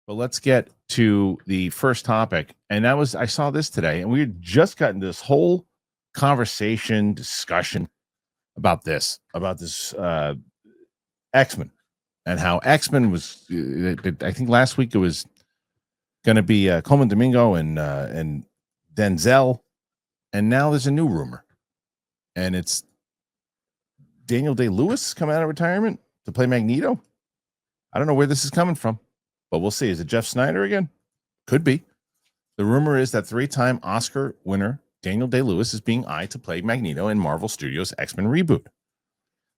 But let's get to the first topic. And that was, I saw this today, and we had just gotten this whole conversation, discussion about this Xmen and how Xmen was, I think last week it was going to be Coleman Domingo and Denzel. And now there's a new rumor. And it's Daniel Day-Lewis coming out of retirement to play Magneto. I don't know where this is coming from, but we'll see. Is it Jeff Snyder again? Could be. The rumor is that 3-time Oscar winner Daniel Day-Lewis is being eyed to play Magneto in Marvel Studios' X-Men reboot.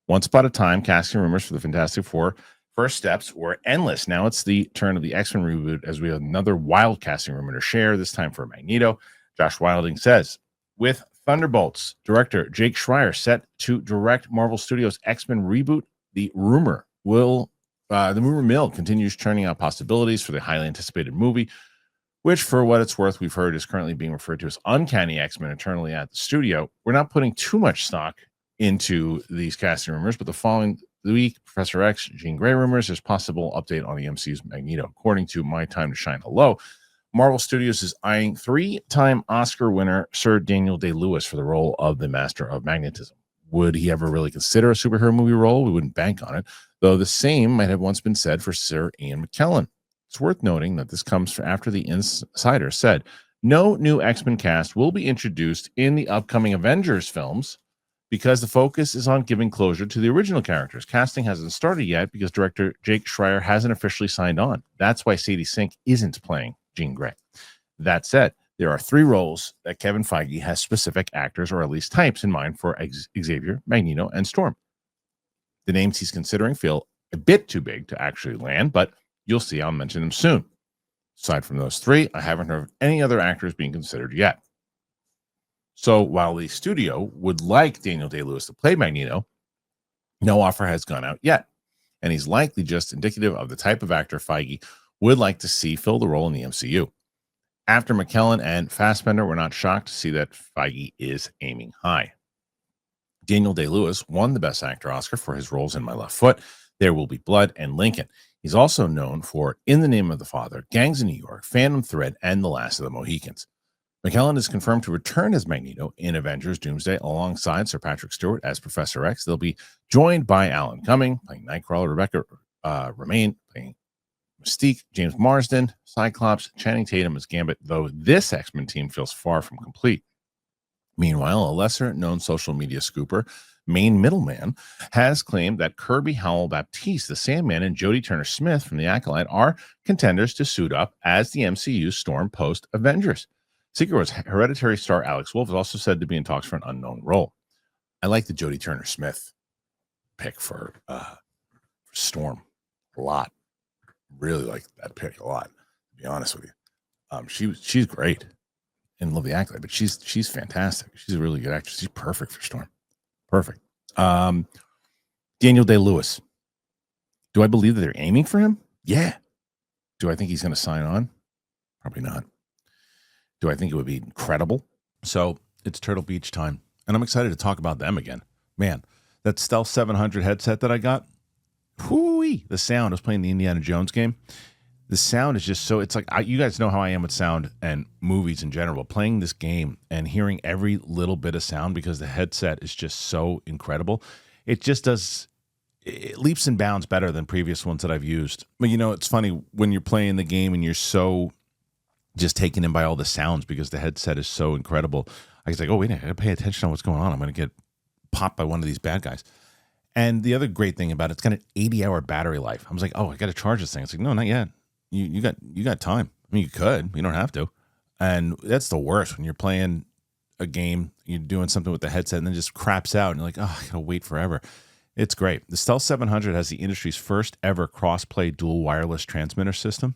Once upon a time, casting rumors for the Fantastic Four first steps were endless. Now it's the turn of the X-Men reboot as we have another wild casting rumor to share, this time for Magneto. Josh Wilding says, with Thunderbolts director Jake Schreier set to direct Marvel Studios' X-Men reboot, the rumor mill continues churning out possibilities for the highly anticipated movie, which, for what it's worth, we've heard is currently being referred to as Uncanny X-Men internally at the studio. We're not putting too much stock into these casting rumors, but the following week, Professor X, Jean Grey rumors, there's possible update on the MCU's Magneto. According to My Time to Shine Hello, Marvel Studios is eyeing 3-time Oscar winner Sir Daniel Day-Lewis for the role of the Master of Magnetism. Would he ever really consider a superhero movie role? We wouldn't bank on it, though the same might have once been said for Sir Ian McKellen. It's worth noting that this comes after the Insider said no new X-Men cast will be introduced in the upcoming Avengers films because the focus is on giving closure to the original characters. Casting hasn't started yet because director Jake Schreier hasn't officially signed on. That's why Sadie Sink isn't playing Jean Grey. That said, there are 3 roles that Kevin Feige has specific actors or at least types in mind for Xavier, Magneto, and Storm. The names he's considering feel a bit too big to actually land, but you'll see I'll mention them soon. Aside from those 3, I haven't heard of any other actors being considered yet. So while the studio would like Daniel Day-Lewis to play Magneto, no offer has gone out yet, and he's likely just indicative of the type of actor Feige would like to see fill the role in the MCU. After McKellen and Fassbender, we're not shocked to see that Feige is aiming high. Daniel Day-Lewis won the Best Actor Oscar for his roles in My Left Foot, There Will Be Blood, and Lincoln. He's also known for In the Name of the Father, Gangs of New York, Phantom Thread, and The Last of the Mohicans. McKellen is confirmed to return as Magneto in Avengers Doomsday alongside Sir Patrick Stewart as Professor X. They'll be joined by Alan Cumming, playing Nightcrawler, Rebecca Romaine, playing Mystique, James Marsden, Cyclops, Channing Tatum as Gambit, though this X-Men team feels far from complete. Meanwhile, a lesser-known social media scooper, Main Middleman, has claimed that Kirby Howell-Baptiste, the Sandman, and Jodie Turner-Smith from The Acolyte are contenders to suit up as the MCU Storm post-Avengers. Secret Hereditary star Alex Wolff is also said to be in talks for an unknown role. I like the Jodie Turner-Smith pick for Storm a lot. Really like that pick a lot, to be honest with you. She's great and love The Acolyte, but she's fantastic. She's a really good actress. She's perfect for Storm. Perfect. Daniel Day-Lewis. Do I believe that they're aiming for him? Yeah. Do I think he's going to sign on? Probably not. Do I think it would be incredible? So it's Turtle Beach time, and I'm excited to talk about them again. Man, that Stealth 700 headset that I got, whoo-wee, the sound. I was playing the Indiana Jones game. The sound is just so, it's like, you guys know how I am with sound and movies in general. Playing this game and hearing every little bit of sound because the headset is just so incredible. It just does, it leaps and bounds better than previous ones that I've used. But it's funny when you're playing the game and you're so just taken in by all the sounds because the headset is so incredible. I was like, oh, wait, I got to pay attention to what's going on. I'm going to get popped by one of these bad guys. And the other great thing about it's got an 80-hour battery life. I was like, oh, I got to charge this thing. It's like, no, not yet. You got time. I mean, you could. You don't have to. And that's the worst when you're playing a game, you're doing something with the headset, and then just craps out, and you're like, oh, I got to wait forever. It's great. The Stealth 700 has the industry's first ever cross-play dual wireless transmitter system.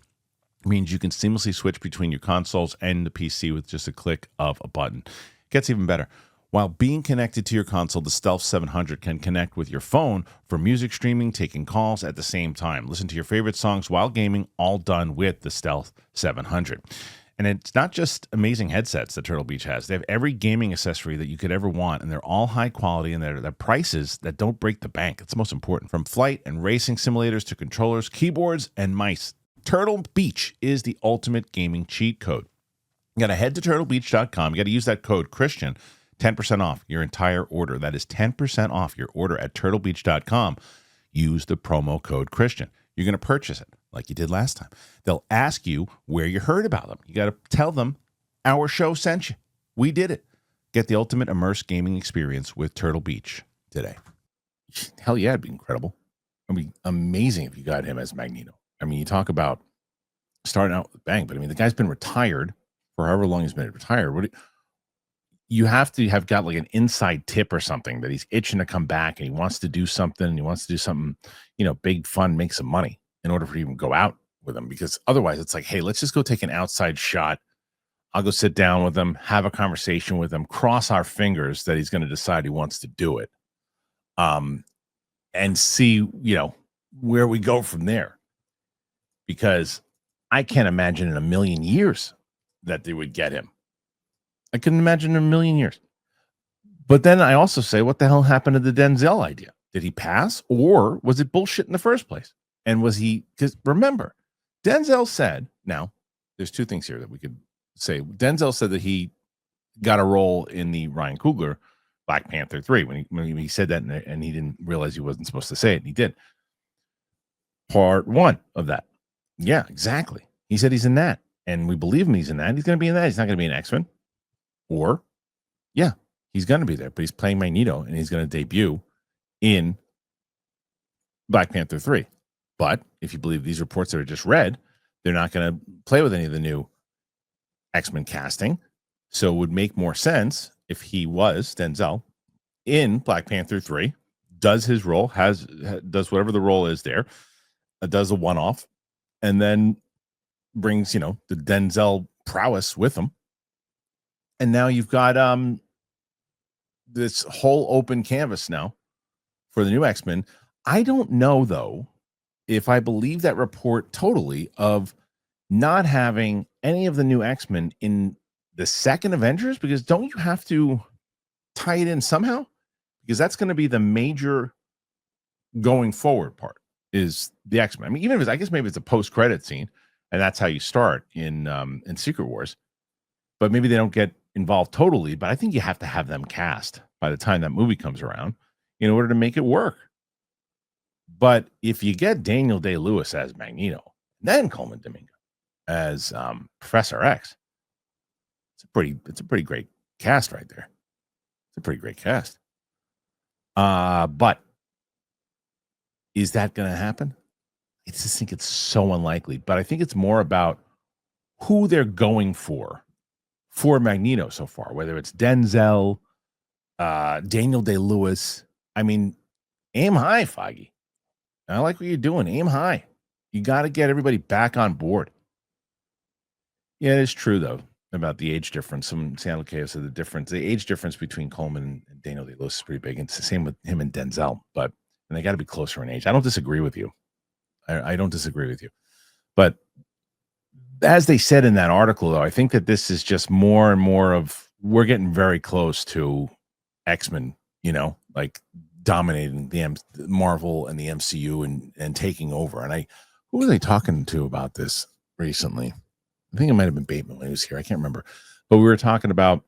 It means you can seamlessly switch between your consoles and the PC with just a click of a button. It gets even better. While being connected to your console, the Stealth 700 can connect with your phone for music streaming, taking calls at the same time. Listen to your favorite songs while gaming, all done with the Stealth 700. And it's not just amazing headsets that Turtle Beach has. They have every gaming accessory that you could ever want, and they're all high quality, and they're prices that don't break the bank. It's the most important. From flight and racing simulators to controllers, keyboards, and mice. Turtle Beach is the ultimate gaming cheat code. You got to head to turtlebeach.com. You got to use that code Kristian, 10% off your entire order. That is 10% off your order at turtlebeach.com. Use the promo code Kristian. You're going to purchase it like you did last time. They'll ask you where you heard about them. You got to tell them our show sent you. We did it. Get the ultimate immersed gaming experience with Turtle Beach today. Hell yeah, it'd be incredible. It'd be amazing if you got him as Magneto. I mean, you talk about starting out with a bang, but I mean, the guy's been retired for however long he's been retired. You have to have got like an inside tip or something that he's itching to come back and he wants to do something. He wants to do something, big, fun, make some money in order for you to even go out with him. Because otherwise it's like, hey, let's just go take an outside shot. I'll go sit down with him, have a conversation with him, cross our fingers that he's going to decide he wants to do it. And see, where we go from there. Because I can't imagine in a million years that they would get him. I couldn't imagine in a million years. But then I also say, what the hell happened to the Denzel idea? Did he pass, or was it bullshit in the first place? And was he, because remember, Denzel said, now there's two things here that we could say. Denzel said that he got a role in the Ryan Coogler Black Panther 3 when he said that, and he didn't realize he wasn't supposed to say it, and he did. Part one of that. Yeah, exactly. He said he's in that, and we believe him. He's in that. He's going to be in that. He's not going to be an X-Men. Or, yeah, he's going to be there, but he's playing Magneto, and he's going to debut in Black Panther 3. But if you believe these reports that are just read, they're not going to play with any of the new X-Men casting. So it would make more sense if he was Denzel in Black Panther 3, does his role, does whatever the role is there, does a one-off, and then brings, the Denzel prowess with him. And now you've got this whole open canvas now for the new X-Men. I don't know, though, if I believe that report totally of not having any of the new X-Men in the second Avengers, because don't you have to tie it in somehow? Because that's going to be the major going forward part is the X-Men. I mean, even if I guess maybe it's a post-credit scene, and that's how you start in Secret Wars. But maybe they don't get involved totally, but I think you have to have them cast by the time that movie comes around in order to make it work. But if you get Daniel Day-Lewis as Magneto, then Coleman Domingo as Professor X, it's a pretty great cast right there. It's a pretty great cast. But is that going to happen? I just think it's so unlikely. But I think it's more about who they're going for Magneto so far, whether it's Denzel, Daniel Day-Lewis. I mean, aim high, Feige. I like what you're doing. Aim high. You got to get everybody back on board. Yeah, it is true, though, about the age difference. Some San Chaos said the age difference between Coleman and Daniel Day-Lewis is pretty big. It's the same with him and Denzel, and they got to be closer in age. I don't disagree with you. I don't disagree with you. But as they said in that article, though, I think that this is just more and more of we're getting very close to X-Men, like dominating the Marvel and the MCU and taking over. And who were they talking to about this recently? I think it might have been Bateman when he was here. I can't remember. But we were talking about,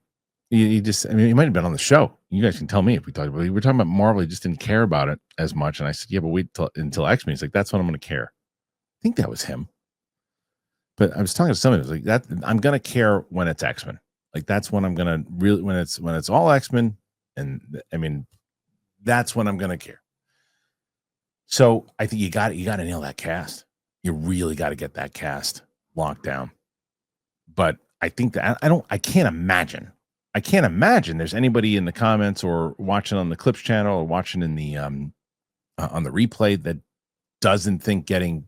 he might have been on the show. You guys can tell me if we talked about it. We were talking about Marvel. He just didn't care about it as much. And I said, yeah, but wait until X-Men. He's like, that's when I'm going to care. I think that was him. But I was talking to somebody, it was like that. I'm gonna care when it's X-Men. Like that's when I'm gonna really when it's all X-Men, and I mean that's when I'm gonna care. So I think you got to nail that cast. You really got to get that cast locked down. But I think that I can't imagine there's anybody in the comments or watching on the Clips channel or watching in the on the replay that doesn't think getting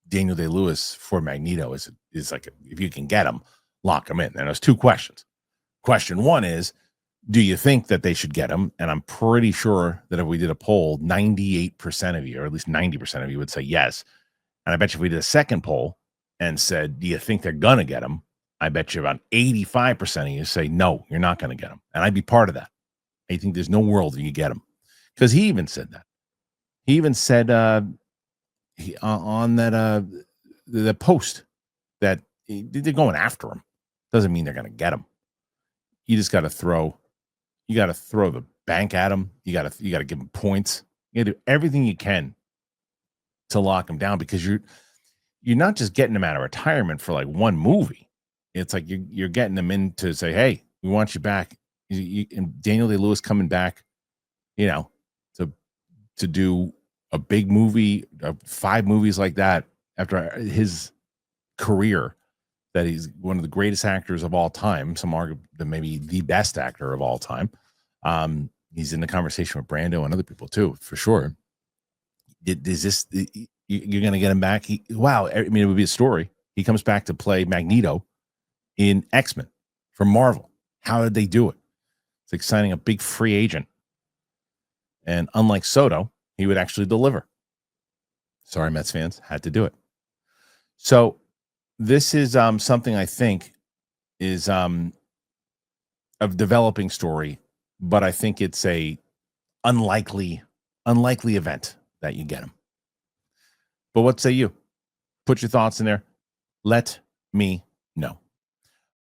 Daniel Day-Lewis for Magneto is like if you can get him, lock him in. And there's two questions. Question one is, do you think that they should get him? And I'm pretty sure that if we did a poll, 98% of you, or at least 90% of you, would say yes. And I bet you if we did a second poll and said, do you think they're gonna get him? I bet you about 85% of you say no, you're not gonna get him. And I'd be part of that. I think there's no world that you get him, because he even said that. He even said on that the post that they're going after him. Doesn't mean they're going to get him. You just got to throw. You got to throw the bank at him. You got to give him points. You got to do everything you can to lock him down, because you're not just getting him out of retirement for like one movie. It's like you're getting him in to say, hey, we want you back. And Daniel Day-Lewis coming back, to do a big movie, 5 movies like that after his career, that he's one of the greatest actors of all time. Some argue that maybe the best actor of all time. He's in the conversation with Brando and other people too, for sure. Is this you're going to get him back? Wow. I mean, it would be a story. He comes back to play Magneto in Xmen from Marvel. How did they do it? It's like signing a big free agent. And unlike Soto, he would actually deliver. Sorry, Mets fans, had to do it. So this is something I think is a developing story, but I think it's a unlikely event that you get him. But what say you? Put your thoughts in there. Let me know.